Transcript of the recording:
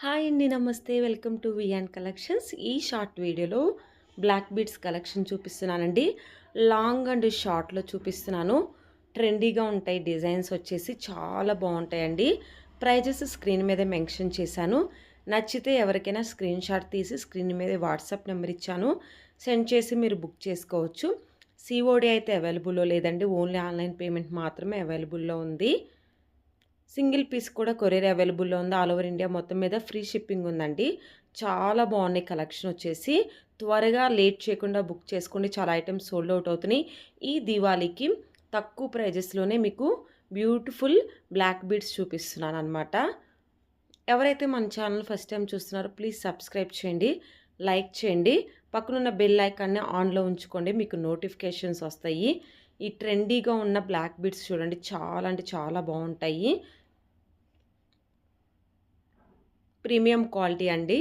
Hi అండి. నమస్తే. Welcome to Wiaan collections. ఈ షార్ట్ వీడియోలో బ్లాక్ బీడ్స్ కలెక్షన్ చూపిస్తున్నానండి. లాంగ్ అండ్ షార్ట్‌లో చూపిస్తున్నాను. ట్రెండీగా ఉంటాయి డిజైన్స్ వచ్చేసి చాలా బాగుంటాయండి. ప్రైజెస్ స్క్రీన్ మీద మెన్షన్ చేశాను. నచ్చితే ఎవరికైనా స్క్రీన్ షాట్ తీసి స్క్రీన్ మీద వాట్సాప్ నెంబర్ ఇచ్చాను. సెండ్ చేసి మీరు బుక్ చేసుకోవచ్చు. సిఓడి అయితే అవైలబుల్లో లేదండి. ఓన్లీ ఆన్లైన్ పేమెంట్ మాత్రమే అవైలబుల్లో ఉంది. సింగిల్ పీస్ కూడా కొరియర్ అవైలబుల్లో ఉంది. ఆల్ ఓవర్ ఇండియా మొత్తం మీద ఫ్రీ షిప్పింగ్ ఉందండి. చాలా బాగున్నాయి కలెక్షన్ వచ్చేసి. త్వరగా లేట్ చేయకుండా బుక్ చేసుకోండి. చాలా ఐటమ్స్ సోల్డ్ అవుట్ అవుతున్నాయి. ఈ దీవాళీకి తక్కువ ప్రైజెస్లోనే మీకు బ్యూటిఫుల్ బ్లాక్ బీడ్స్ చూపిస్తున్నాను అనమాట. ఎవరైతే మన ఛానల్ ఫస్ట్ టైం చూస్తున్నారో ప్లీజ్ సబ్స్క్రైబ్ చేయండి, లైక్ చేయండి, పక్కనున్న బెల్ ఐకాన్ని ఆన్లో ఉంచుకోండి, మీకు నోటిఫికేషన్స్ వస్తాయి. ఈ ట్రెండీగా ఉన్న బ్లాక్ బీడ్స్ చూడండి, చాలా అంటే చాలా బాగుంటాయి. ప్రీమియం క్వాలిటీ అండి.